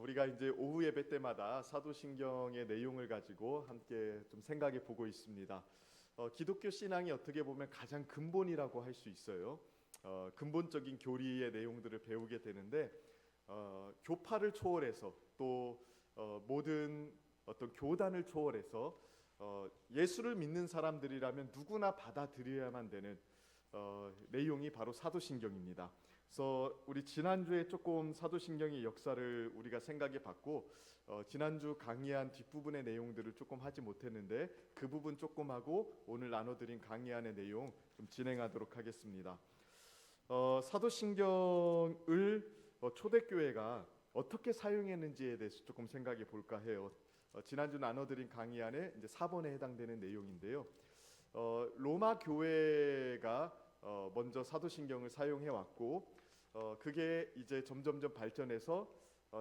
우리가 이제 오후 예배 때마다 사도신경의 내용을 가지고 함께 좀 생각해 보고 있습니다. 기독교 신앙이 어떻게 보면 가장 근본이라고 할 수 있어요. 근본적인 교리의 내용들을 배우게 되는데 교파를 초월해서 또 모든 어떤 교단을 초월해서 예수를 믿는 사람들이라면 누구나 받아들여야만 되는 내용이 바로 사도신경입니다. 그래서 우리 지난주에 조금 사도신경의 역사를 우리가 생각해 봤고 지난주 강의한 뒷부분의 내용들을 조금 하지 못했는데 그 부분 조금 하고 오늘 나눠드린 강의안의 내용 좀 진행하도록 하겠습니다. 사도신경을 초대교회가 어떻게 사용했는지에 대해서 조금 생각해 볼까 해요. 지난주 나눠드린 강의안에 이제 4번에 해당되는 내용인데요. 로마 교회가 먼저 사도신경을 사용해 왔고 그게 이제 점점점 발전해서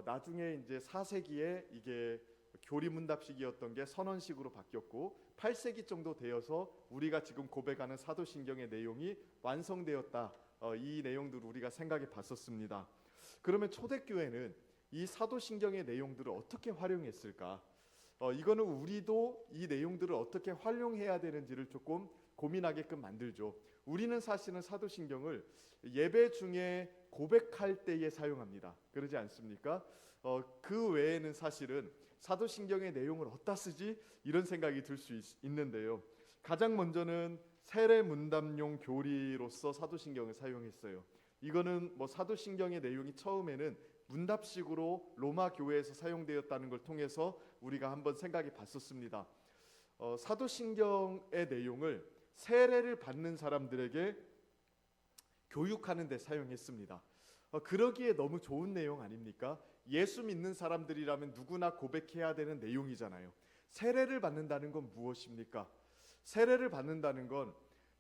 나중에 이제 4세기에 이게 교리문답식이었던 게 선언식으로 바뀌었고 8세기 정도 되어서 우리가 지금 고백하는 사도신경의 내용이 완성되었다. 이 내용들을 우리가 생각해 봤었습니다. 그러면 초대교회는 이 사도신경의 내용들을 어떻게 활용했을까? 이거는 우리도 이 내용들을 어떻게 활용해야 되는지를 조금 고민하게끔 만들죠. 우리는 사실은 사도신경을 예배 중에 고백할 때에 사용합니다. 그러지 않습니까? 그 외에는 사실은 사도신경의 내용을 어디다 쓰지? 이런 생각이 들 수 있는데요. 가장 먼저는 세례문답용 교리로서 사도신경을 사용했어요. 이거는 뭐 사도신경의 내용이 처음에는 문답식으로 로마 교회에서 사용되었다는 걸 통해서 우리가 한번 생각해 봤었습니다. 사도신경의 내용을 세례를 받는 사람들에게 교육하는 데 사용했습니다. 그러기에 너무 좋은 내용 아닙니까? 예수 믿는 사람들이라면 누구나 고백해야 되는 내용이잖아요. 세례를 받는다는 건 무엇입니까? 세례를 받는다는 건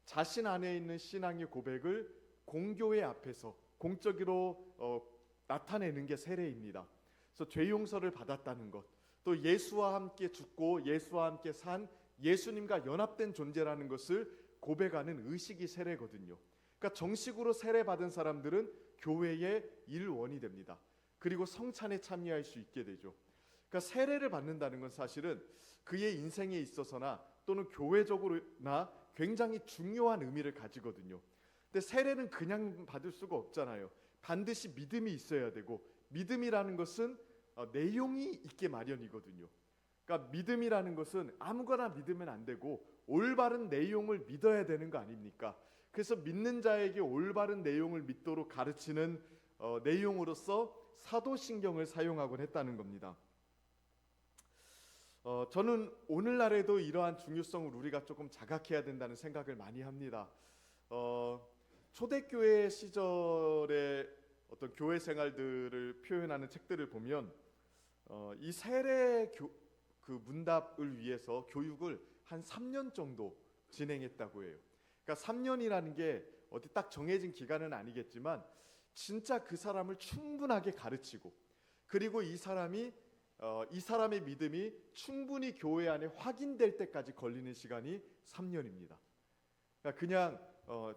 자신 안에 있는 신앙의 고백을 공교회 앞에서 공적으로 나타내는 게 세례입니다. 그래서 죄 용서를 받았다는 것, 또 예수와 함께 죽고 예수와 함께 산 예수님과 연합된 존재라는 것을 고백하는 의식이 세례거든요. 그러니까 정식으로 세례받은 사람들은 교회의 일원이 됩니다. 그리고 성찬에 참여할 수 있게 되죠. 그러니까 세례를 받는다는 건 사실은 그의 인생에 있어서나 또는 교회적으로나 굉장히 중요한 의미를 가지거든요. 근데 세례는 그냥 받을 수가 없잖아요. 반드시 믿음이 있어야 되고 믿음이라는 것은 내용이 있게 마련이거든요. 그러니까 믿음이라는 것은 아무거나 믿으면 안 되고 올바른 내용을 믿어야 되는 거 아닙니까? 그래서 믿는 자에게 올바른 내용을 믿도록 가르치는 내용으로서 사도신경을 사용하곤 했다는 겁니다. 저는 오늘날에도 이러한 중요성을 우리가 조금 자각해야 된다는 생각을 많이 합니다. 초대교회 시절의 어떤 교회 생활들을 표현하는 책들을 보면 이 세례 그 문답을 위해서 교육을 한 3년 정도 진행했다고 해요. 그러니까 3년이라는 게 어디 딱 정해진 기간은 아니겠지만 진짜 그 사람을 충분하게 가르치고 그리고 이 사람의 믿음이 충분히 교회 안에 확인될 때까지 걸리는 시간이 3년입니다. 그러니까 그냥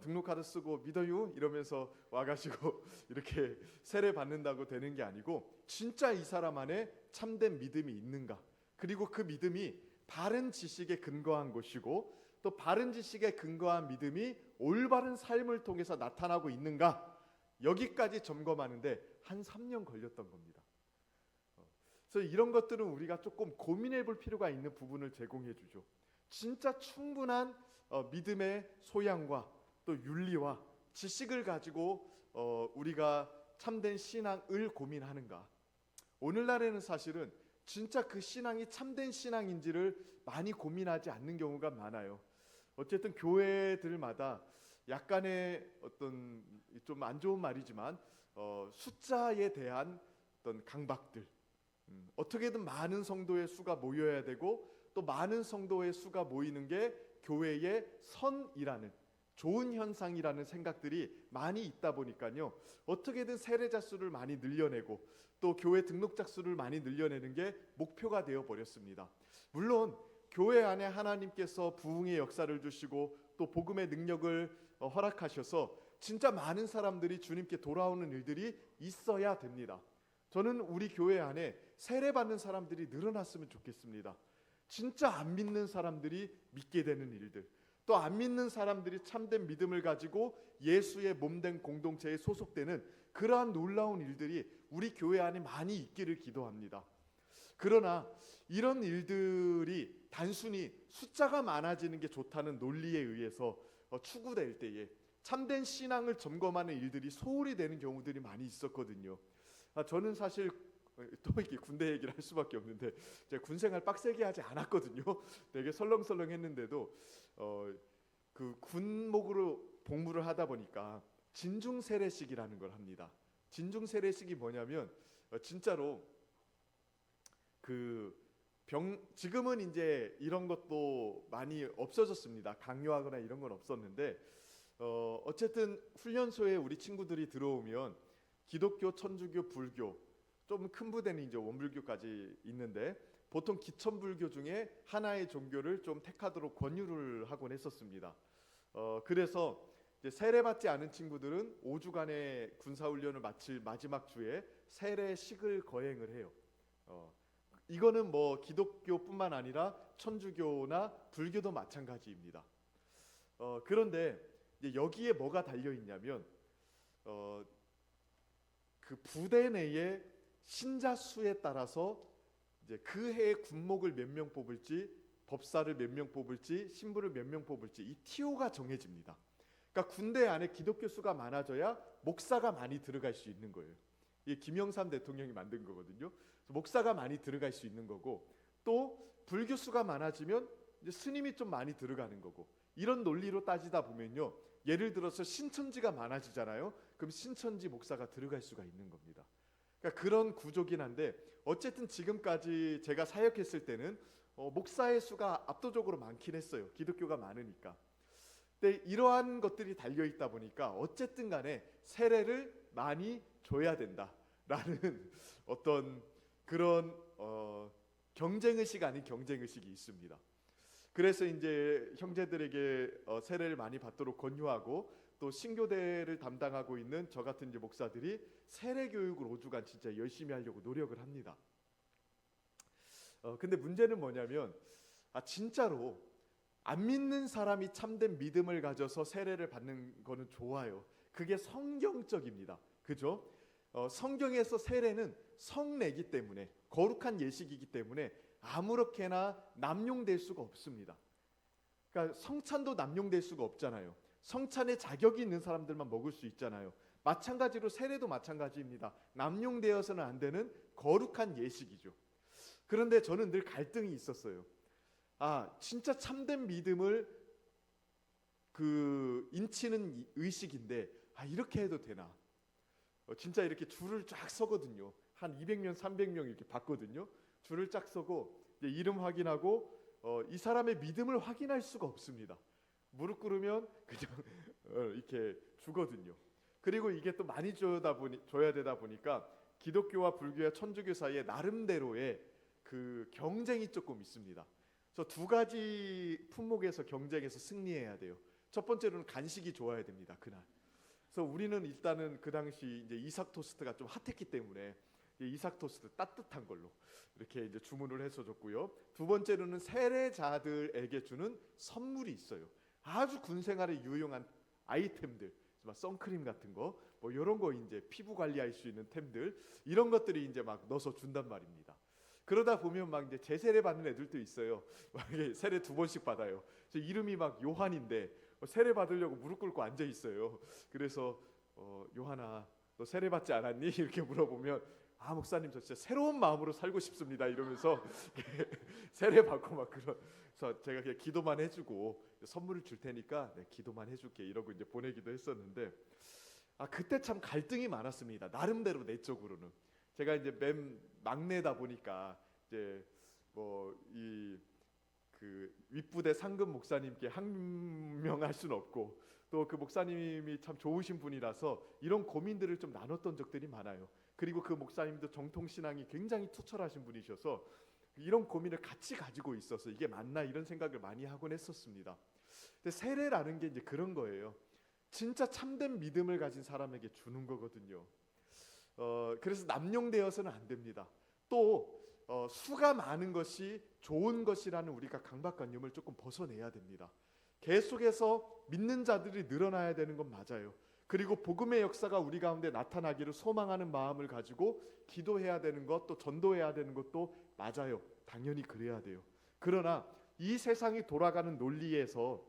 등록카드 쓰고 믿어요 이러면서 와가지고 이렇게 세례 받는다고 되는 게 아니고 진짜 이 사람 안에 참된 믿음이 있는가, 그리고 그 믿음이 바른 지식에 근거한 것이고 또 바른 지식에 근거한 믿음이 올바른 삶을 통해서 나타나고 있는가, 여기까지 점검하는데 한 3년 걸렸던 겁니다. 그래서 이런 것들은 우리가 조금 고민해 볼 필요가 있는 부분을 제공해 주죠. 진짜 충분한 믿음의 소양과 또 윤리와 지식을 가지고 우리가 참된 신앙을 고민하는가. 오늘날에는 사실은 진짜 그 신앙이 참된 신앙인지를 많이 고민하지 않는 경우가 많아요. 어쨌든 교회들마다 약간의 어떤 좀 안 좋은 말이지만 숫자에 대한 어떤 강박들, 어떻게든 많은 성도의 수가 모여야 되고 또 많은 성도의 수가 모이는 게 교회의 선이라는 좋은 현상이라는 생각들이 많이 있다 보니까요, 어떻게든 세례자 수를 많이 늘려내고 또 교회 등록자 수를 많이 늘려내는 게 목표가 되어 버렸습니다. 물론 교회 안에 하나님께서 부흥의 역사를 주시고 또 복음의 능력을 허락하셔서 진짜 많은 사람들이 주님께 돌아오는 일들이 있어야 됩니다. 저는 우리 교회 안에 세례받는 사람들이 늘어났으면 좋겠습니다. 진짜 안 믿는 사람들이 믿게 되는 일들, 또 안 믿는 사람들이 참된 믿음을 가지고 예수의 몸된 공동체에 소속되는 그러한 놀라운 일들이 우리 교회 안에 많이 있기를 기도합니다. 그러나 이런 일들이 단순히 숫자가 많아지는 게 좋다는 논리에 의해서 추구될 때에 참된 신앙을 점검하는 일들이 소홀히 되는 경우들이 많이 있었거든요. 저는 사실 또 이렇게 군대 얘기를 할 수밖에 없는데 제가 군생활 빡세게 하지 않았거든요. 되게 설렁설렁했는데도 그 군목으로 복무를 하다 보니까 진중 세례식이라는 걸 합니다. 진중 세례식이 뭐냐면 진짜로 지금은 이제 이런 것도 많이 없어졌습니다. 강요하거나 이런 건 없었는데 어쨌든 훈련소에 우리 친구들이 들어오면 기독교, 천주교, 불교, 좀 큰 부대는 이제 원불교까지 있는데 보통 기천불교 중에 하나의 종교를 좀 택하도록 권유를 하곤 했었습니다. 그래서 이제 세례받지 않은 친구들은 5주간의 군사훈련을 마칠 마지막 주에 세례식을 거행을 해요. 이거는 뭐 기독교뿐만 아니라 천주교나 불교도 마찬가지입니다. 그런데 이제 여기에 뭐가 달려 있냐면 그 부대 내에 신자 수에 따라서 이제 그 해에 군목을 몇 명 뽑을지, 법사를 몇 명 뽑을지, 신부를 몇 명 뽑을지 이 티오가 정해집니다. 그러니까 군대 안에 기독교 수가 많아져야 목사가 많이 들어갈 수 있는 거예요. 이게 김영삼 대통령이 만든 거거든요. 목사가 많이 들어갈 수 있는 거고, 또 불교 수가 많아지면 이제 스님이 좀 많이 들어가는 거고, 이런 논리로 따지다 보면요, 예를 들어서 신천지가 많아지잖아요. 그럼 신천지 목사가 들어갈 수가 있는 겁니다. 그러니까 그런 구조긴 한데 어쨌든 지금까지 제가 사역했을 때는 목사의 수가 압도적으로 많긴 했어요. 기독교가 많으니까. 근데 이러한 것들이 달려 있다 보니까 어쨌든 간에 세례를 많이 줘야 된다라는 어떤 그런 경쟁의식 아닌 경쟁의식이 있습니다. 그래서 이제 형제들에게 세례를 많이 받도록 권유하고, 또 신교대를 담당하고 있는 저 같은 이제 목사들이 세례 교육을 5주간 진짜 열심히 하려고 노력을 합니다. 근데 문제는 뭐냐면 진짜로 안 믿는 사람이 참된 믿음을 가져서 세례를 받는 거는 좋아요. 그게 성경적입니다. 그죠? 성경에서 세례는 성례이기 때문에, 거룩한 예식이기 때문에 아무렇게나 남용될 수가 없습니다. 그러니까 성찬도 남용될 수가 없잖아요. 성찬에 자격이 있는 사람들만 먹을 수 있잖아요. 마찬가지로 세례도 마찬가지입니다. 남용되어서는 안 되는 거룩한 예식이죠. 그런데 저는 늘 갈등이 있었어요. 진짜 참된 믿음을 인치는 의식인데 이렇게 해도 되나? 진짜 이렇게 줄을 쫙 서거든요. 한 200명, 300명 이렇게 받거든요. 줄을 쫙 서고 이제 이름 확인하고 이 사람의 믿음을 확인할 수가 없습니다. 무릎 꿇으면 그냥 이렇게 주거든요. 그리고 이게 또 많이 줘야 되다 보니까 기독교와 불교와 천주교 사이에 나름대로의 그 경쟁이 조금 있습니다. 그래서 두 가지 품목에서 경쟁해서 승리해야 돼요. 첫 번째로는 간식이 좋아야 됩니다. 그날. 그래서 우리는 일단은 그 당시 이제 이삭 토스트가 좀 핫했기 때문에 이삭 토스트 따뜻한 걸로 이렇게 이제 주문을 해서 줬고요. 두 번째로는 세례자들에게 주는 선물이 있어요. 아주 군 생활에 유용한 아이템들, 선크림 같은 거, 뭐 이런 거 이제 피부 관리할 수 있는 템들, 이런 것들이 이제 막 넣어서 준단 말입니다. 그러다 보면 막 이제 재세례 받는 애들도 있어요. 세례 2번씩 받아요. 이름이 막 요한인데 세례 받으려고 무릎 꿇고 앉아 있어요. 그래서 요한아, 너 세례 받지 않았니? 이렇게 물어보면 목사님 저 진짜 새로운 마음으로 살고 싶습니다 이러면서 세례 받고 막 그래서 제가 그냥 기도만 해주고 선물을 줄 테니까 기도만 해줄게 이러고 이제 보내기도 했었는데 그때 참 갈등이 많았습니다. 나름대로 내적으로는 제가 이제 맨 막내다 보니까 이제 그 윗부대 상급 목사님께 항명할 수는 없고, 또 그 목사님이 참 좋으신 분이라서 이런 고민들을 좀 나눴던 적들이 많아요. 그리고 그 목사님도 정통신앙이 굉장히 투철하신 분이셔서 이런 고민을 같이 가지고 있어서 이게 맞나 이런 생각을 많이 하곤 했었습니다. 근데 세례라는 게 이제 그런 거예요. 진짜 참된 믿음을 가진 사람에게 주는 거거든요. 그래서 남용되어서는 안 됩니다. 또 수가 많은 것이 좋은 것이라는 우리가 강박관념을 조금 벗어내야 됩니다. 계속해서 믿는 자들이 늘어나야 되는 건 맞아요. 그리고 복음의 역사가 우리 가운데 나타나기를 소망하는 마음을 가지고 기도해야 되는 것, 또 전도해야 되는 것도 맞아요. 당연히 그래야 돼요. 그러나 이 세상이 돌아가는 논리에서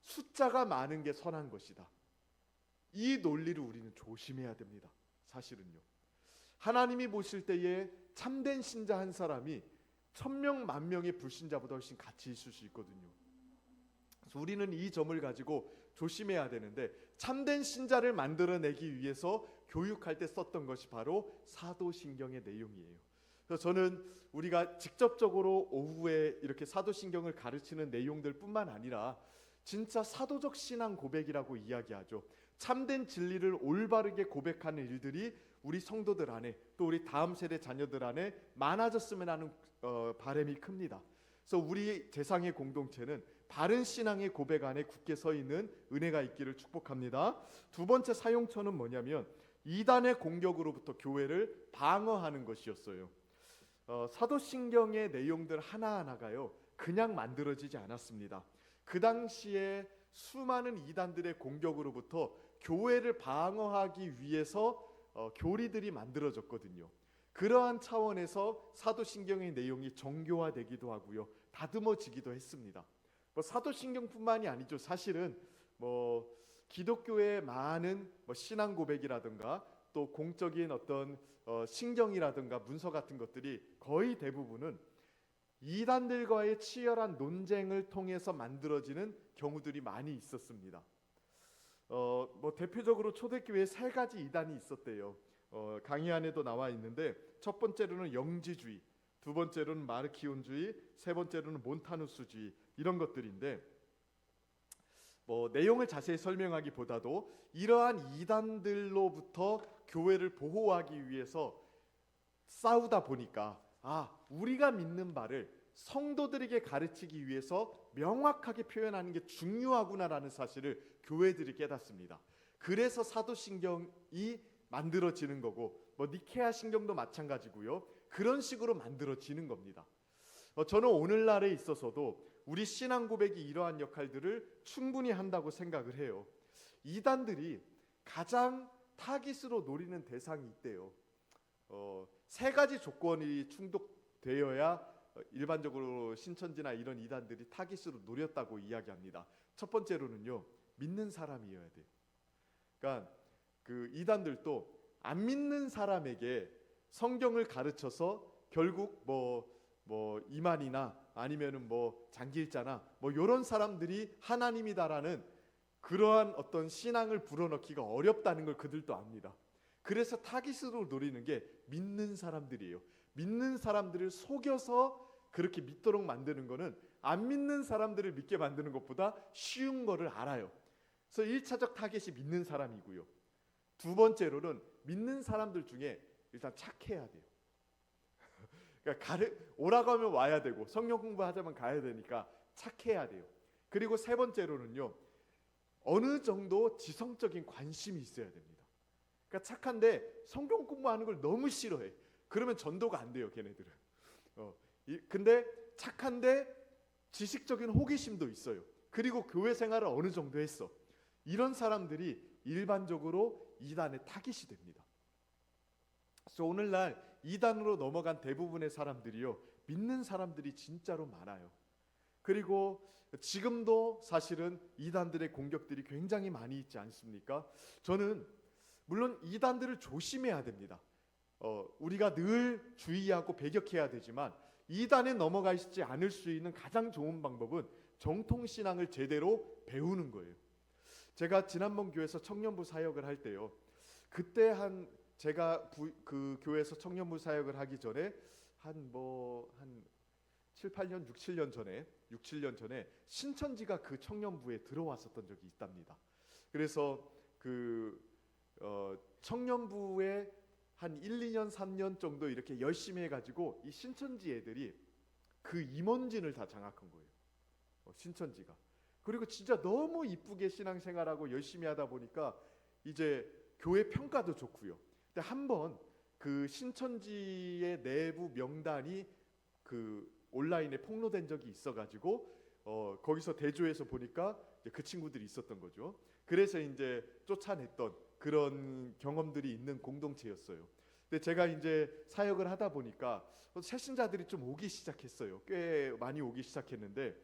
숫자가 많은 게 선한 것이다, 이 논리를 우리는 조심해야 됩니다. 사실은요, 하나님이 보실 때에 참된 신자 한 사람이 1000명, 10,000명의 불신자보다 훨씬 가치 있을 수 있거든요. 그래서 우리는 이 점을 가지고 조심해야 되는데, 참된 신자를 만들어내기 위해서 교육할 때 썼던 것이 바로 사도신경의 내용이에요. 그래서 저는 우리가 직접적으로 오후에 이렇게 사도신경을 가르치는 내용들 뿐만 아니라 진짜 사도적 신앙 고백이라고 이야기하죠. 참된 진리를 올바르게 고백하는 일들이 우리 성도들 안에, 또 우리 다음 세대 자녀들 안에 많아졌으면 하는 바람이 큽니다. 그래서 우리 재상의 공동체는 바른 신앙의 고백 안에 굳게 서 있는 은혜가 있기를 축복합니다. 두 번째 사용처는 뭐냐면 이단의 공격으로부터 교회를 방어하는 것이었어요. 사도신경의 내용들 하나하나가요, 그냥 만들어지지 않았습니다. 그 당시에 수많은 이단들의 공격으로부터 교회를 방어하기 위해서 교리들이 만들어졌거든요. 그러한 차원에서 사도신경의 내용이 정교화되기도 하고요, 다듬어지기도 했습니다. 사도신경뿐만이 아니죠. 사실은 기독교의 많은 신앙 고백이라든가 또 공적인 어떤 신경이라든가 문서 같은 것들이 거의 대부분은 이단들과의 치열한 논쟁을 통해서 만들어지는 경우들이 많이 있었습니다. 대표적으로 초대교회에 3가지 이단이 있었대요. 강의 안에도 나와 있는데, 첫 번째로는 영지주의, 두 번째로는 마르키온주의, 세 번째로는 몬타누스주의, 이런 것들인데, 내용을 자세히 설명하기보다도 이러한 이단들로부터 교회를 보호하기 위해서 싸우다 보니까 우리가 믿는 바를 성도들에게 가르치기 위해서 명확하게 표현하는 게 중요하구나라는 사실을 교회들이 깨닫습니다. 그래서 사도신경이 만들어지는 거고, 니케아 신경도 마찬가지고요. 그런 식으로 만들어지는 겁니다. 저는 오늘날에 있어서도 우리 신앙 고백이 이러한 역할들을 충분히 한다고 생각을 해요. 이단들이 가장 타깃으로 노리는 대상이 있대요. 3가지 조건이 충족되어야 일반적으로 신천지나 이런 이단들이 타깃으로 노렸다고 이야기합니다. 첫 번째로는요, 믿는 사람이어야 돼요. 그러니까 그 이단들도 안 믿는 사람에게 성경을 가르쳐서 결국 이만이나 아니면은 장길자나 이런 사람들이 하나님이다라는 그러한 어떤 신앙을 불어넣기가 어렵다는 걸 그들도 압니다. 그래서 타깃으로 노리는 게 믿는 사람들이에요. 믿는 사람들을 속여서 그렇게 믿도록 만드는 거는 안 믿는 사람들을 믿게 만드는 것보다 쉬운 거를 알아요. 그래서 1차적 타깃이 믿는 사람이고요. 두 번째로는 믿는 사람들 중에 일단 착해야 돼요. 그러니까 오라고 하면 와야 되고, 성경 공부하자면 가야 되니까 착해야 돼요. 그리고 세 번째로는요, 어느 정도 지성적인 관심이 있어야 됩니다. 그러니까 착한데 성경 공부하는 걸 너무 싫어해. 그러면 전도가 안 돼요, 걔네들은. 근데 착한데 지식적인 호기심도 있어요. 그리고 교회 생활을 어느 정도 했어. 이런 사람들이 일반적으로 이단의 타깃이 됩니다. 그래서 오늘날 이단으로 넘어간 대부분의 사람들이요, 믿는 사람들이 진짜로 많아요. 그리고 지금도 사실은 이단들의 공격들이 굉장히 많이 있지 않습니까? 저는 물론 이단들을 조심해야 됩니다. 우리가 늘 주의하고 배격해야 되지만 이단에 넘어가 있지 않을 수 있는 가장 좋은 방법은 정통신앙을 제대로 배우는 거예요. 제가 지난번 교회에서 청년부 사역을 할 때요, 그때 제가 그 교회에서 청년부 사역을 하기 전에 한 7, 8년, 6, 7년 전에 신천지가 그 청년부에 들어왔었던 적이 있답니다. 그래서 청년부에 한 1, 2년, 3년 정도 이렇게 열심히 해가지고 이 신천지 애들이 그 임원진을 다 장악한 거예요. 신천지가. 그리고 진짜 너무 이쁘게 신앙생활하고 열심히 하다 보니까 이제 교회 평가도 좋고요. 근데 한번 그 신천지의 내부 명단이 그 온라인에 폭로된 적이 있어가지고 거기서 대조해서 보니까 이제 그 친구들이 있었던 거죠. 그래서 이제 쫓아냈던 그런 경험들이 있는 공동체였어요. 근데 제가 이제 사역을 하다 보니까 새신자들이 좀 오기 시작했어요. 꽤 많이 오기 시작했는데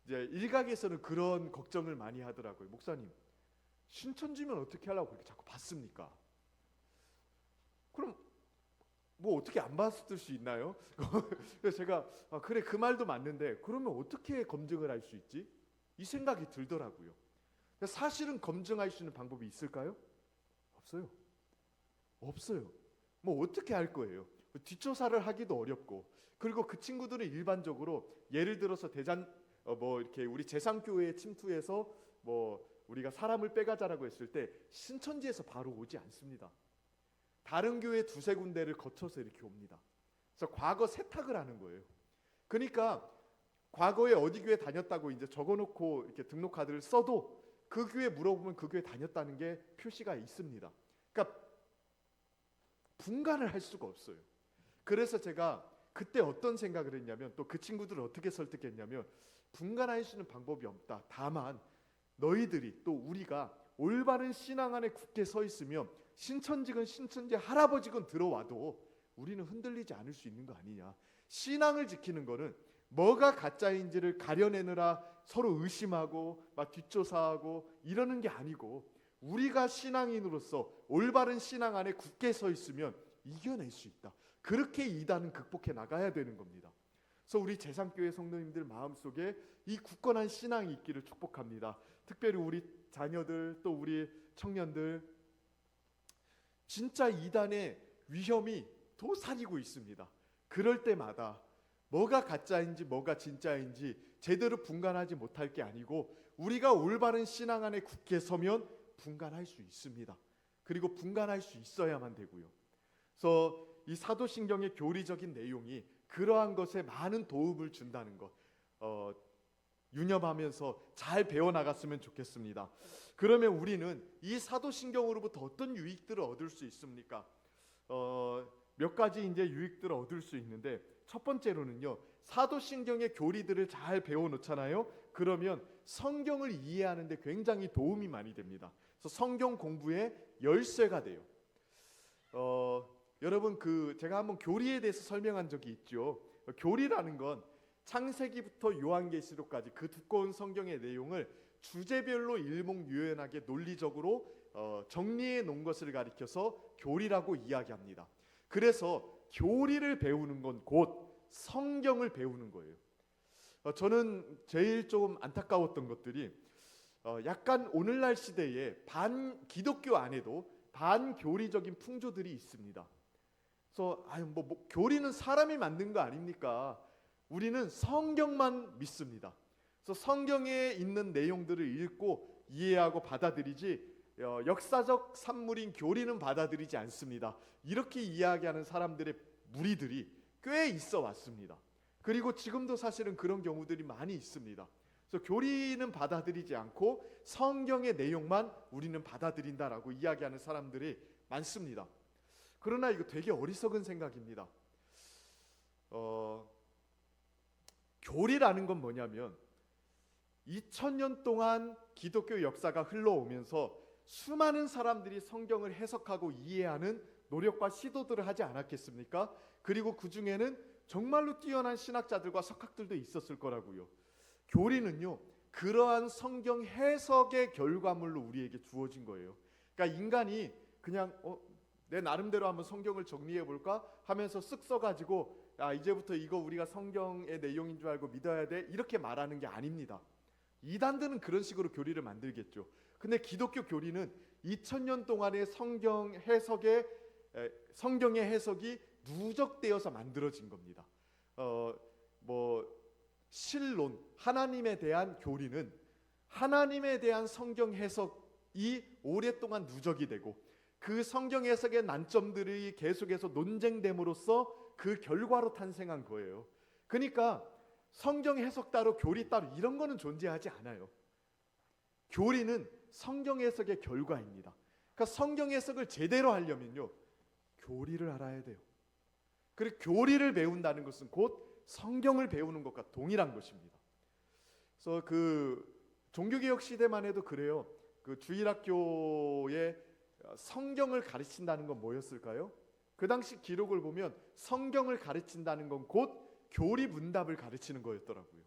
이제 일각에서는 그런 걱정을 많이 하더라고요. 목사님, 신천지면 어떻게 하려고 그렇게 자꾸 받습니까? 그럼 뭐 어떻게 안 받을 수 있나요? 그래서 제가 그래, 그 말도 맞는데 그러면 어떻게 검증을 할 수 있지? 이 생각이 들더라고요. 사실은 검증할 수 있는 방법이 있을까요? 없어요. 없어요. 뭐 어떻게 할 거예요? 뒷조사를 하기도 어렵고, 그리고 그 친구들은 일반적으로 예를 들어서 대잔 뭐 이렇게 우리 재상교회에 침투해서 뭐 우리가 사람을 빼가자라고 했을 때 신천지에서 바로 오지 않습니다. 다른 교회 두세 군데를 거쳐서 이렇게 옵니다. 그래서 과거 세탁을 하는 거예요. 그러니까 과거에 어디 교회 다녔다고 이제 적어놓고 이렇게 등록 카드를 써도 그 교회 물어보면 그 교회 다녔다는 게 표시가 있습니다. 그러니까 분간을 할 수가 없어요. 그래서 제가 그때 어떤 생각을 했냐면, 또 그 친구들을 어떻게 설득했냐면, 분간할 수 있는 방법이 없다. 다만 너희들이 또 우리가 올바른 신앙 안에 굳게 서 있으면 신천지건 신천지 할아버지건 들어와도 우리는 흔들리지 않을 수 있는 거 아니냐. 신앙을 지키는 거는 뭐가 가짜인지를 가려내느라 서로 의심하고 막 뒷조사하고 이러는 게 아니고, 우리가 신앙인으로서 올바른 신앙 안에 굳게 서 있으면 이겨낼 수 있다. 그렇게 이단은 극복해 나가야 되는 겁니다. 그래서 우리 재상교회 성도님들 마음속에 이 굳건한 신앙이 있기를 축복합니다. 특별히 우리 자녀들, 또 우리 청년들, 진짜 이단의 위험이 도사리고 있습니다. 그럴 때마다 뭐가 가짜인지 뭐가 진짜인지 제대로 분간하지 못할 게 아니고, 우리가 올바른 신앙 안에 굳게 서면 분간할 수 있습니다. 그리고 분간할 수 있어야만 되고요. 그래서 이 사도신경의 교리적인 내용이 그러한 것에 많은 도움을 준다는 것 유념하면서 잘 배워나갔으면 좋겠습니다. 그러면 우리는 이 사도신경으로부터 어떤 유익들을 얻을 수 있습니까? 몇 가지 이제 유익들을 얻을 수 있는데, 첫 번째로는요, 사도신경의 교리들을 잘 배워놓잖아요. 그러면 성경을 이해하는 데 굉장히 도움이 많이 됩니다. 그래서 성경 공부의 열쇠가 돼요. 여러분, 제가 한번 교리에 대해서 설명한 적이 있죠. 교리라는 건 창세기부터 요한계시록까지 그 두꺼운 성경의 내용을 주제별로 일목요연하게 논리적으로 정리해 놓은 것을 가리켜서 교리라고 이야기합니다. 그래서 교리를 배우는 건 곧 성경을 배우는 거예요. 저는 제일 좀 안타까웠던 것들이 약간 오늘날 시대에 기독교 안에도 반교리적인 풍조들이 있습니다. 그래서 교리는 사람이 만든 거 아닙니까? 우리는 성경만 믿습니다. 그래서 성경에 있는 내용들을 읽고 이해하고 받아들이지 역사적 산물인 교리는 받아들이지 않습니다. 이렇게 이야기하는 사람들의 무리들이 꽤 있어 왔습니다. 그리고 지금도 사실은 그런 경우들이 많이 있습니다. 그래서 교리는 받아들이지 않고 성경의 내용만 우리는 받아들인다라고 이야기하는 사람들이 많습니다. 그러나 이거 되게 어리석은 생각입니다. 교리라는 건 뭐냐면 2000년 동안 기독교 역사가 흘러오면서 수많은 사람들이 성경을 해석하고 이해하는 노력과 시도들을 하지 않았겠습니까? 그리고 그 중에는 정말로 뛰어난 신학자들과 석학들도 있었을 거라고요. 교리는요, 그러한 성경 해석의 결과물로 우리에게 주어진 거예요. 그러니까 인간이 그냥 내 나름대로 한번 성경을 정리해 볼까 하면서 쓱 써가지고 이제부터 이거 우리가 성경의 내용인 줄 알고 믿어야 돼, 이렇게 말하는 게 아닙니다. 이단들은 그런 식으로 교리를 만들겠죠. 근데 기독교 교리는 2000년 동안의 성경의 해석이 누적되어서 만들어진 겁니다. 신론, 하나님에 대한 교리는 하나님에 대한 성경 해석이 오랫동안 누적이 되고 그 성경 해석의 난점들이 계속해서 논쟁됨으로써 그 결과로 탄생한 거예요. 그러니까 성경 해석 따로 교리 따로 이런 거는 존재하지 않아요. 교리는 성경 해석의 결과입니다. 그러니까 성경 해석을 제대로 하려면요, 교리를 알아야 돼요. 그리고 교리를 배운다는 것은 곧 성경을 배우는 것과 동일한 것입니다. 그래서 그 종교개혁 시대만 해도 그래요. 그 주일학교에 성경을 가르친다는 건 뭐였을까요? 그 당시 기록을 보면 성경을 가르친다는 건 곧 교리 문답을 가르치는 거였더라고요.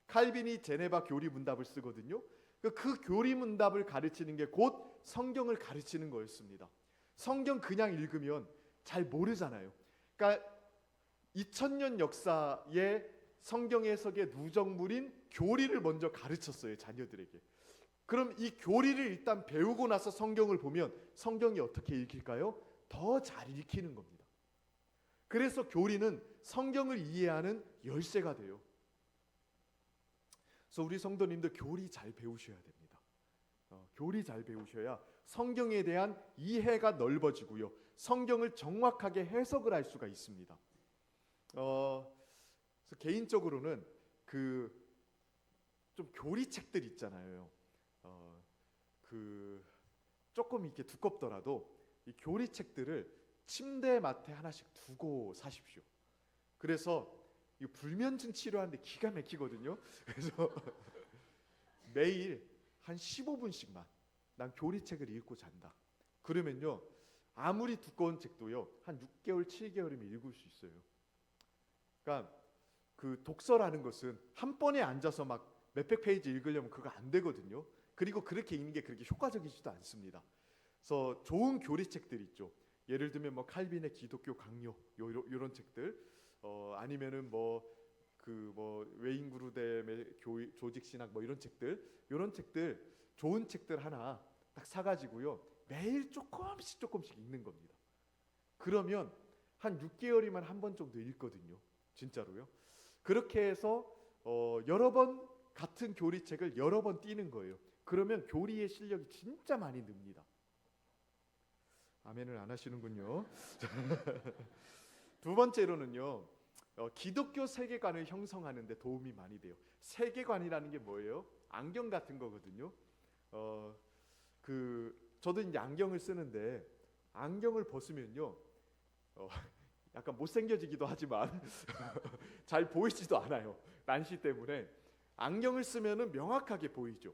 칼빈이 제네바 교리 문답을 쓰거든요. 그 교리 문답을 가르치는 게 곧 성경을 가르치는 거였습니다. 성경 그냥 읽으면 잘 모르잖아요. 그러니까 2000년 역사의 성경 해석의 누적물인 교리를 먼저 가르쳤어요, 자녀들에게. 그럼 이 교리를 일단 배우고 나서 성경을 보면 성경이 어떻게 읽힐까요? 더 잘 읽히는 겁니다. 그래서 교리는 성경을 이해하는 열쇠가 돼요. 그래서 우리 성도님들 교리 잘 배우셔야 됩니다. 교리 잘 배우셔야 성경에 대한 이해가 넓어지고요. 성경을 정확하게 해석을 할 수가 있습니다. 그래서 개인적으로는 그 좀 교리책들 있잖아요. 그 조금 이렇게 두껍더라도 이 교리책들을 침대 맡에 하나씩 두고 사십시오. 그래서 이 불면증 치료하는데 기가 막히거든요. 그래서 매일 한 15분씩만 난 교리책을 읽고 잔다. 그러면요, 아무리 두꺼운 책도요 한 6개월, 7개월이면 읽을 수 있어요. 그러니까 그 독서라는 것은 한 번에 앉아서 막 몇백 페이지 읽으려면 그거 안 되거든요. 그리고 그렇게 읽는 게 그렇게 효과적이지도 않습니다. 그래서 좋은 교리책들 있죠. 예를 들면 뭐 칼빈의 기독교 강요 이런 책들, 아니면은 웨인 그루뎀의 조직 신학 뭐 이런 책들 좋은 책들 하나 딱 사가지고요 매일 조금씩 읽는 겁니다. 그러면 한 6개월이면 한 번 정도 읽거든요. 진짜로요. 그렇게 해서 여러 번 같은 교리책을 여러 번 띄는 거예요. 그러면 교리의 실력이 진짜 많이 늡니다. 아멘을 안 하시는군요. 두 번째로는요, 기독교 세계관을 형성하는 데 도움이 많이 돼요. 세계관이라는 게 뭐예요? 안경 같은 거거든요. 저도 이제 안경을 쓰는데 안경을 벗으면요, 약간 못생겨지기도 하지만 잘 보이지도 않아요. 난시 때문에. 안경을 쓰면은 명확하게 보이죠.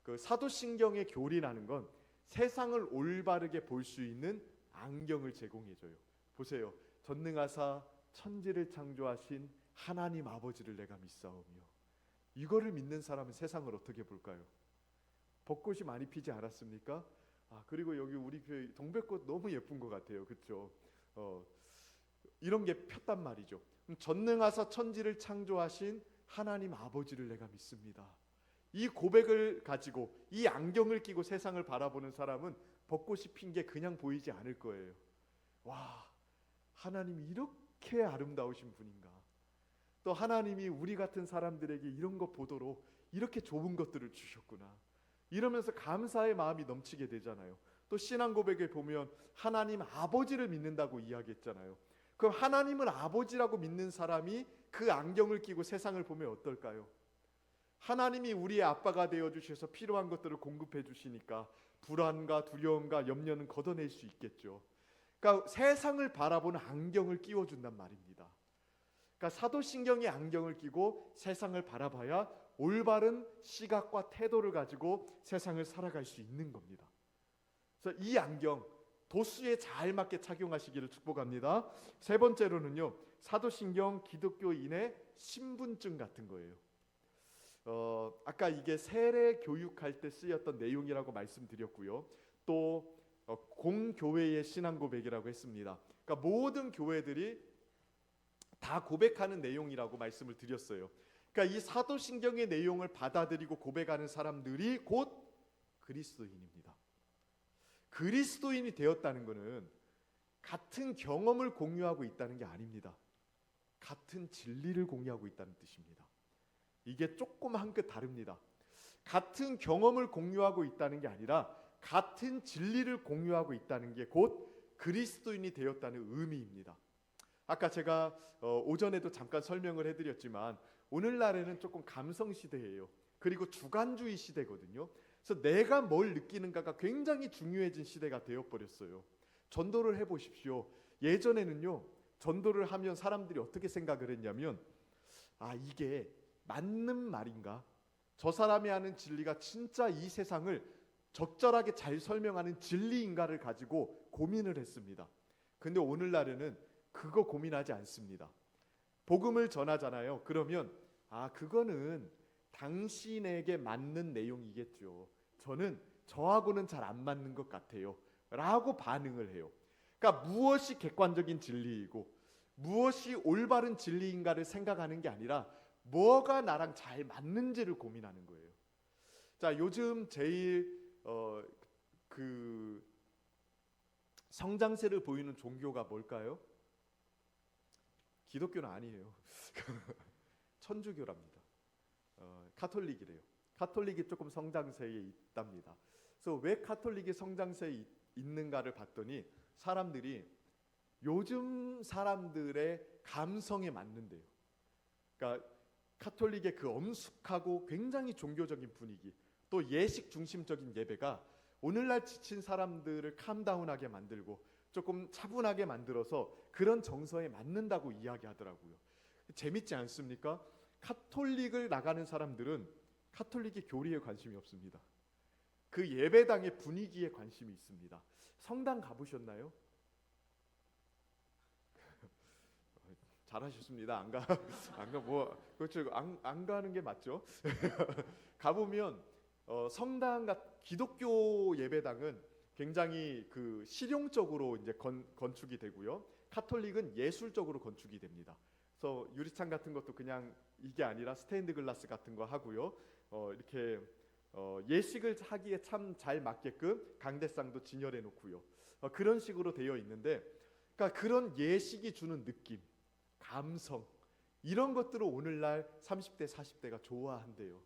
그 사도신경의 교리라는 건 세상을 올바르게 볼 수 있는 안경을 제공해줘요. 보세요. 전능하사 천지를 창조하신 하나님 아버지를 내가 믿사오며. 이거를 믿는 사람은 세상을 어떻게 볼까요? 벚꽃이 많이 피지 않았습니까? 그리고 여기 우리 교회 동백꽃 너무 예쁜 것 같아요. 그렇죠? 이런 게 폈단 말이죠. 전능하사 천지를 창조하신 하나님 아버지를 내가 믿습니다. 이 고백을 가지고 이 안경을 끼고 세상을 바라보는 사람은 벚꽃이 핀 게 그냥 보이지 않을 거예요. 와, 하나님이 이렇게 아름다우신 분인가. 또 하나님이 우리 같은 사람들에게 이런 것 보도록 이렇게 좋은 것들을 주셨구나. 이러면서 감사의 마음이 넘치게 되잖아요. 또 신앙 고백에 보면 하나님 아버지를 믿는다고 이야기했잖아요. 그럼 하나님을 아버지라고 믿는 사람이 그 안경을 끼고 세상을 보면 어떨까요? 하나님이 우리의 아빠가 되어주셔서 필요한 것들을 공급해 주시니까 불안과 두려움과 염려는 걷어낼 수 있겠죠. 그러니까 세상을 바라보는 안경을 끼워준단 말입니다. 그러니까 사도신경의 안경을 끼고 세상을 바라봐야 올바른 시각과 태도를 가지고 세상을 살아갈 수 있는 겁니다. 그래서 이 안경 도수에 잘 맞게 착용하시기를 축복합니다. 세 번째로는요, 사도신경 기독교인의 신분증 같은 거예요. 아까 이게 세례 교육할 때 쓰였던 내용이라고 말씀드렸고요. 또 공교회의 신앙 고백이라고 했습니다. 그러니까 모든 교회들이 다 고백하는 내용이라고 말씀을 드렸어요. 그러니까 이 사도신경의 내용을 받아들이고 고백하는 사람들이 곧 그리스도인입니다. 그리스도인이 되었다는 것은 같은 경험을 공유하고 있다는 게 아닙니다. 같은 진리를 공유하고 있다는 뜻입니다. 이게 조금 한 끗 다릅니다. 같은 경험을 공유하고 있다는 게 아니라 같은 진리를 공유하고 있다는 게 곧 그리스도인이 되었다는 의미입니다. 아까 제가 오전에도 잠깐 설명을 해드렸지만 오늘날에는 조금 감성 시대예요. 그리고 주관주의 시대거든요. 그래서 내가 뭘 느끼는가가 굉장히 중요해진 시대가 되어버렸어요. 전도를 해보십시오. 예전에는요, 전도를 하면 사람들이 어떻게 생각을 했냐면, 아, 이게 맞는 말인가? 저 사람이 하는 진리가 진짜 이 세상을 적절하게 잘 설명하는 진리인가를 가지고 고민을 했습니다. 근데 오늘날에는 그거 고민하지 않습니다. 복음을 전하잖아요. 그러면 아, 그거는 당신에게 맞는 내용이겠죠. 저는 저하고는 잘 안 맞는 것 같아요. 라고 반응을 해요. 그러니까 무엇이 객관적인 진리이고 무엇이 올바른 진리인가를 생각하는 게 아니라 뭐가 나랑 잘 맞는지를 고민하는 거예요. 자, 요즘 제일 그 성장세를 보이는 종교가 뭘까요? 기독교는 아니에요. 천주교랍니다. 카톨릭이래요. 카톨릭이 조금 성장세에 있답니다. 그래서 왜 카톨릭이 성장세에 있는가를 봤더니 사람들이 요즘 사람들의 감성에 맞는데요. 그러니까 카톨릭의 그 엄숙하고 굉장히 종교적인 분위기, 또 예식 중심적인 예배가 오늘날 지친 사람들을 캄다운하게 만들고 조금 차분하게 만들어서 그런 정서에 맞는다고 이야기하더라고요. 재밌지 않습니까? 카톨릭을 나가는 사람들은 카톨릭의 교리에 관심이 없습니다. 그 예배당의 분위기에 관심이 있습니다. 성당 가보셨나요? 잘하셨습니다. 그렇죠. 안 가는 게 맞죠. 가보면 성당 기독교 예배당은 굉장히 그 실용적으로 이제 건축이 되고요. 카톨릭은 예술적으로 건축이 됩니다. 그래서 유리창 같은 것도 그냥 이게 아니라 스테인드 글라스 같은 거 하고요. 이렇게 예식을 하기에 참 잘 맞게끔 강대상도 진열해 놓고요. 그런 식으로 되어 있는데, 그러니까 그런 예식이 주는 느낌, 감성, 이런 것들을 오늘날 30대, 40대가 좋아한대요.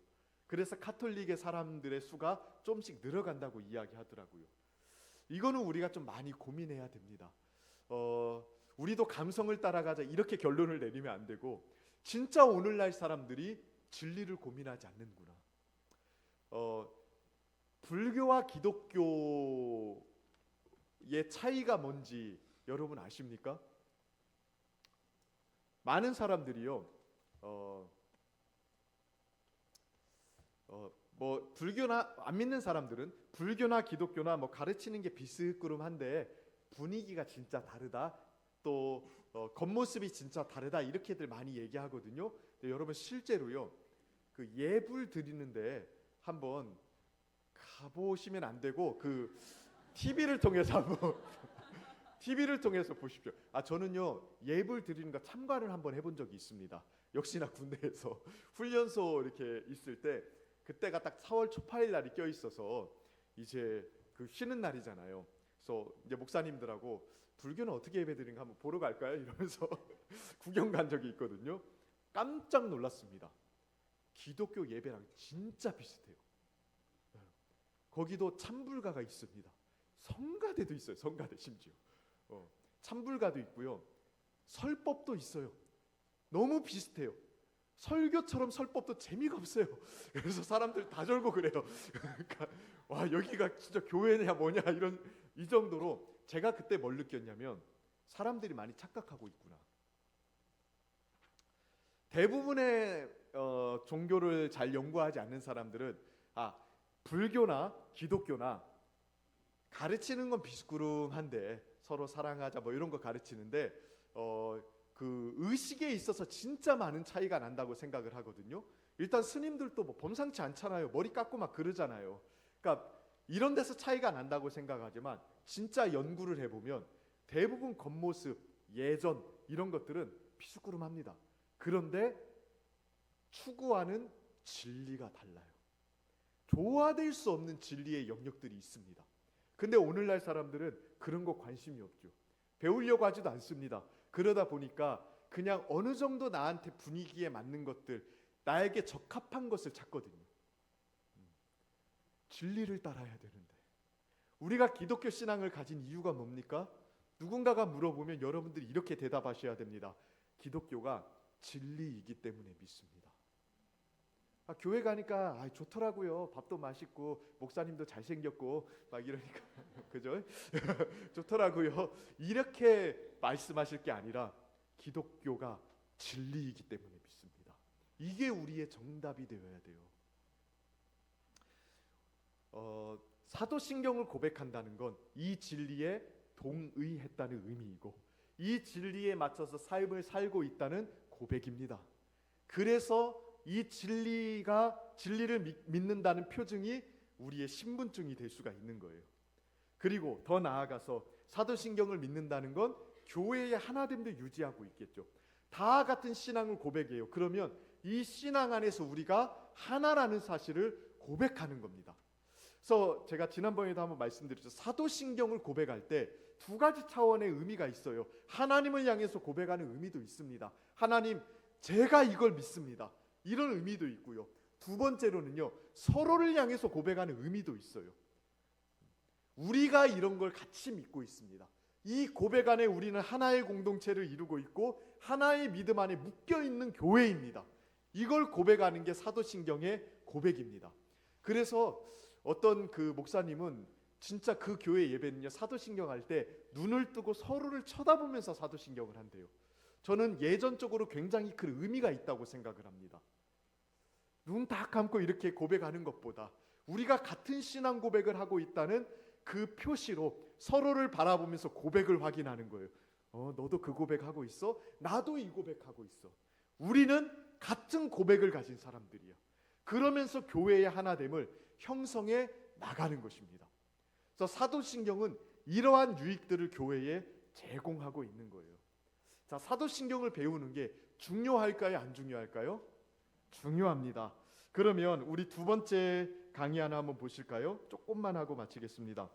그래서 카톨릭의 사람들의 수가 좀씩 늘어간다고 이야기하더라고요. 이거는 우리가 좀 많이 고민해야 됩니다. 우리도 감성을 따라가자 이렇게 결론을 내리면 안 되고, 진짜 오늘날 사람들이 진리를 고민하지 않는구나. 불교와 기독교의 차이가 뭔지 여러분 아십니까? 많은 사람들이요, 뭐 불교나 안 믿는 사람들은 불교나 기독교나 뭐 가르치는 게 비스끄름한데 분위기가 진짜 다르다, 또 겉모습이 진짜 다르다, 이렇게들 많이 얘기하거든요. 근데 여러분 실제로요, 그 예불 드리는데 한번 가보시면 안 되고 그 TV를 통해서 한번 TV를 통해서 보십시오. 아, 저는요 예불 드리는 거 참관을 한번 해본 적이 있습니다. 역시나 군대에서 훈련소 이렇게 있을 때, 그때가 딱 4월 초 8일 날이 껴 있어서 이제 그 쉬는 날이잖아요. 그래서 이제 목사님들하고 불교는 어떻게 예배 드리는가 한번 보러 갈까요? 이러면서 구경 간 적이 있거든요. 깜짝 놀랐습니다. 기독교 예배랑 진짜 비슷해요. 거기도 참불가가 있습니다. 성가대도 있어요. 성가대 심지어. 참불가도 있고요. 설법도 있어요. 너무 비슷해요. 설교처럼 설법도 재미가 없어요. 그래서 사람들 다 절고 그래요. 그러니까 와, 여기가 진짜 교회냐 뭐냐 이런 이 정도로 제가 그때 뭘 느꼈냐면 사람들이 많이 착각하고 있구나. 대부분의 종교를 잘 연구하지 않는 사람들은 불교나 기독교나 가르치는 건 비스구름한데 서로 사랑하자 뭐 이런 거 가르치는데 그 의식에 있어서 진짜 많은 차이가 난다고 생각을 하거든요. 일단 스님들도 뭐 범상치 않잖아요. 머리 깎고 막 그러잖아요. 그러니까 이런 데서 차이가 난다고 생각하지만 진짜 연구를 해보면 대부분 겉모습, 예전 이런 것들은 비스구름합니다. 그런데 추구하는 진리가 달라요. 조화될 수 없는 진리의 영역들이 있습니다. 근데 오늘날 사람들은 그런 거 관심이 없죠. 배우려고 하지도 않습니다. 그러다 보니까 그냥 어느 정도 나한테 분위기에 맞는 것들, 나에게 적합한 것을 찾거든요. 진리를 따라야 되는데 우리가 기독교 신앙을 가진 이유가 뭡니까? 누군가가 물어보면 여러분들이 이렇게 대답하셔야 됩니다. 기독교가 진리이기 때문에 믿습니다. 교회 가니까 좋더라고요. 밥도 맛있고 목사님도 잘생겼고 막 이러니까 그죠? 좋더라고요. 이렇게 말씀하실 게 아니라 기독교가 진리이기 때문에 믿습니다. 이게 우리의 정답이 되어야 돼요. 사도신경을 고백한다는 건 이 진리에 동의했다는 의미이고 이 진리에 맞춰서 삶을 살고 있다는 고백입니다. 그래서 이 진리를 믿는다는 표징이 우리의 신분증이 될 수가 있는 거예요. 그리고 더 나아가서 사도신경을 믿는다는 건 교회의 하나됨도 유지하고 있겠죠. 다 같은 신앙을 고백해요. 그러면 이 신앙 안에서 우리가 하나라는 사실을 고백하는 겁니다. 그래서 제가 지난번에도 한번 말씀드렸죠. 사도신경을 고백할 때 두 가지 차원의 의미가 있어요. 하나님을 향해서 고백하는 의미도 있습니다. 하나님, 제가 이걸 믿습니다. 이런 의미도 있고요. 두 번째로는요, 서로를 향해서 고백하는 의미도 있어요. 우리가 이런 걸 같이 믿고 있습니다. 이 고백 안에 우리는 하나의 공동체를 이루고 있고 하나의 믿음 안에 묶여 있는 교회입니다. 이걸 고백하는 게 사도신경의 고백입니다. 그래서 어떤 그 목사님은 진짜 그 교회 예배는요, 사도신경 할 때 눈을 뜨고 서로를 쳐다보면서 사도신경을 한대요. 저는 예전적으로 굉장히 그 의미가 있다고 생각을 합니다. 눈 딱 감고 이렇게 고백하는 것보다 우리가 같은 신앙 고백을 하고 있다는 그 표시로 서로를 바라보면서 고백을 확인하는 거예요. 너도 그 고백하고 있어? 나도 이 고백하고 있어. 우리는 같은 고백을 가진 사람들이야. 그러면서 교회의 하나됨을 형성해 나가는 것입니다. 그래서 사도신경은 이러한 유익들을 교회에 제공하고 있는 거예요. 자, 사도신경을 배우는 게 중요할까요? 안 중요할까요? 중요합니다. 그러면 우리 두 번째 강의 하나 한번 보실까요? 조금만 하고 마치겠습니다.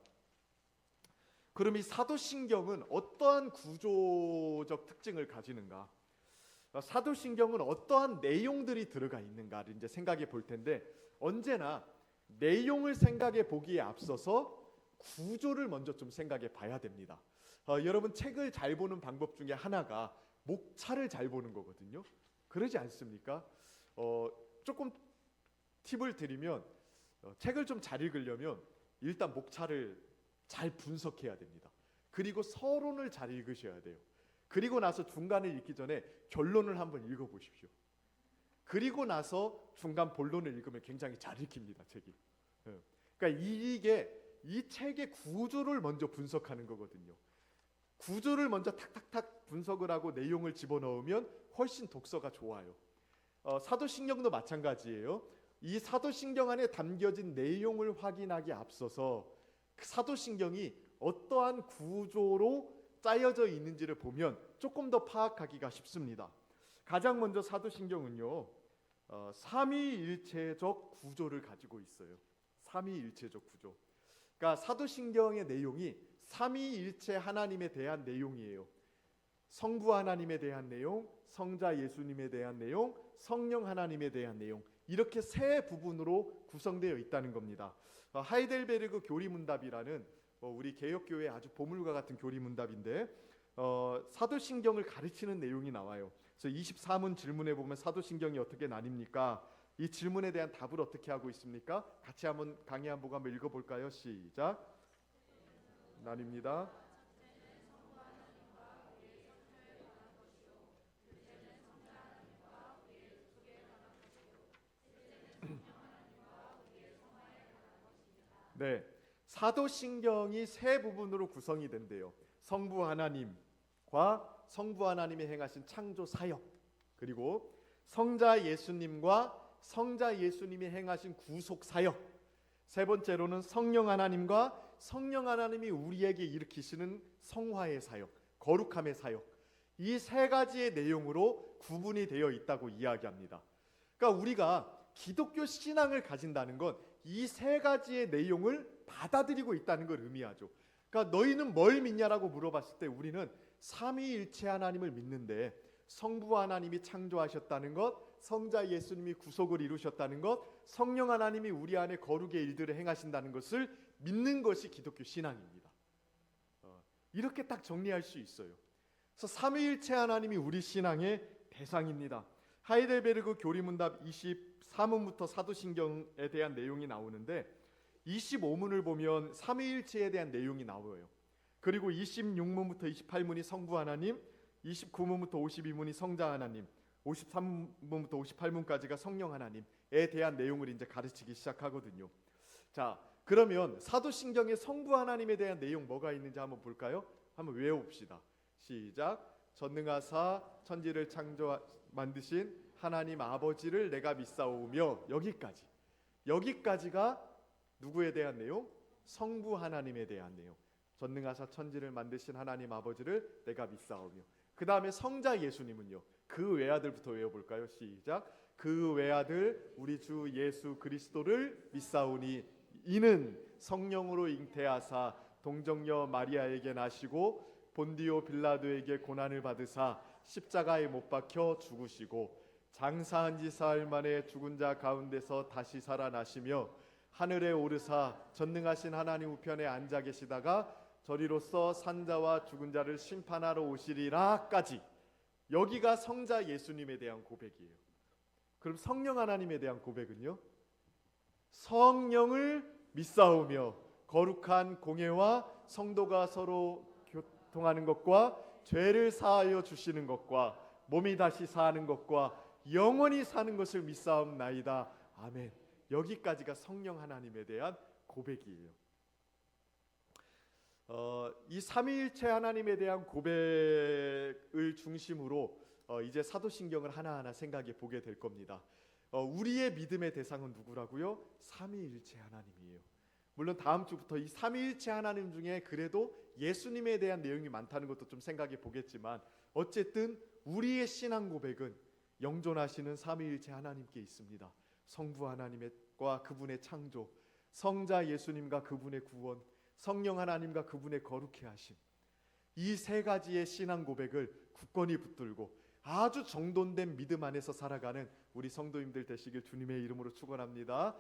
그럼 이 사도신경은 어떠한 구조적 특징을 가지는가? 사도신경은 어떠한 내용들이 들어가 있는가를 이제 생각해 볼 텐데, 언제나 내용을 생각해 보기에 앞서서 구조를 먼저 좀 생각해 봐야 됩니다. 여러분 책을 잘 보는 방법 중에 하나가 목차를 잘 보는 거거든요. 그러지 않습니까? 조금 팁을 드리면 책을 좀 잘 읽으려면 일단 목차를 잘 분석해야 됩니다. 그리고 서론을 잘 읽으셔야 돼요. 그리고 나서 중간을 읽기 전에 결론을 한번 읽어보십시오. 그리고 나서 중간 본론을 읽으면 굉장히 잘 읽힙니다, 책이. 그러니까 이게 이 책의 구조를 먼저 분석하는 거거든요. 구조를 먼저 탁탁탁 분석을 하고 내용을 집어넣으면 훨씬 독서가 좋아요. 사도신경도 마찬가지예요. 이 사도신경 안에 담겨진 내용을 확인하기 앞서서 그 사도신경이 어떠한 구조로 짜여져 있는지를 보면 조금 더 파악하기가 쉽습니다. 가장 먼저 사도신경은요, 삼위일체적 구조를 가지고 있어요. 삼위일체적 구조. 그러니까 사도신경의 내용이 삼위일체 하나님에 대한 내용이에요. 성부 하나님에 대한 내용, 성자 예수님에 대한 내용, 성령 하나님에 대한 내용, 이렇게 세 부분으로 구성되어 있다는 겁니다. 하이델베르그 교리문답이라는 우리 개혁교회 아주 보물과 같은 교리문답인데 사도신경을 가르치는 내용이 나와요. 그래서 24문 질문에 보면 사도신경이 어떻게 나뉩니까? 이 질문에 대한 답을 어떻게 하고 있습니까? 같이 한번 강의 한 번 한번 읽어볼까요? 시작. 나뉩니다. 네, 사도신경이 세 부분으로 구성이 된대요. 성부 하나님과 성부 하나님이 행하신 창조 사역, 그리고 성자 예수님과 성자 예수님이 행하신 구속 사역, 세 번째로는 성령 하나님과 성령 하나님이 우리에게 일으키시는 성화의 사역, 거룩함의 사역, 이 세 가지의 내용으로 구분이 되어 있다고 이야기합니다. 그러니까 우리가 기독교 신앙을 가진다는 건 이 세 가지의 내용을 받아들이고 있다는 걸 의미하죠. 그러니까 너희는 뭘 믿냐라고 물어봤을 때 우리는 삼위일체 하나님을 믿는데 성부 하나님이 창조하셨다는 것, 성자 예수님이 구속을 이루셨다는 것, 성령 하나님이 우리 안에 거룩의 일들을 행하신다는 것을 믿는 것이 기독교 신앙입니다. 이렇게 딱 정리할 수 있어요. 그래서 삼위일체 하나님이 우리 신앙의 대상입니다. 하이델베르그 교리문답 24문부터 사도신경에 대한 내용이 나오는데 25문을 보면 삼위일체에 대한 내용이 나와요. 그리고 26문부터 28문이 성부 하나님, 29문부터 52문이 성자 하나님, 53문부터 58문까지가 성령 하나님에 대한 내용을 이제 가르치기 시작하거든요. 자, 그러면 사도신경의 성부 하나님에 대한 내용 뭐가 있는지 한번 볼까요? 한번 외워봅시다. 시작. 전능하사 천지를 만드신 하나님 아버지를 내가 믿사오며, 여기까지가 누구에 대한 내용? 성부 하나님에 대한 내용. 전능하사 천지를 만드신 하나님 아버지를 내가 믿사오며, 그 다음에 성자 예수님은요, 그 외아들부터 외워볼까요? 시작. 그 외아들 우리 주 예수 그리스도를 믿사오니 이는 성령으로 잉태하사 동정녀 마리아에게 나시고 본디오 빌라도에게 고난을 받으사 십자가에 못 박혀 죽으시고 장사한 지 사흘 만에 죽은 자 가운데서 다시 살아나시며 하늘에 오르사 전능하신 하나님 우편에 앉아 계시다가 저리로서 산자와 죽은 자를 심판하러 오시리라까지, 여기가 성자 예수님에 대한 고백이에요. 그럼 성령 하나님에 대한 고백은요? 성령을 믿사오며 거룩한 공예와 성도가 서로 교통하는 것과 죄를 사하여 주시는 것과 몸이 다시 사는 것과 영원히 사는 것을 믿사옵나이다. 아멘. 여기까지가 성령 하나님에 대한 고백이에요. 이 삼위일체 하나님에 대한 고백을 중심으로 이제 사도신경을 하나하나 생각해 보게 될 겁니다. 우리의 믿음의 대상은 누구라고요? 삼위일체 하나님이에요. 물론 다음 주부터 이 삼위일체 하나님 중에 그래도 예수님에 대한 내용이 많다는 것도 좀 생각해 보겠지만, 어쨌든 우리의 신앙 고백은 영존하시는 삼위일체 하나님께 있습니다. 성부 하나님과 그분의 창조, 성자 예수님과 그분의 구원, 성령 하나님과 그분의 거룩해 하심, 이 세 가지의 신앙 고백을 굳건히 붙들고 아주 정돈된 믿음 안에서 살아가는 우리 성도님들 되시길 주님의 이름으로 축원합니다.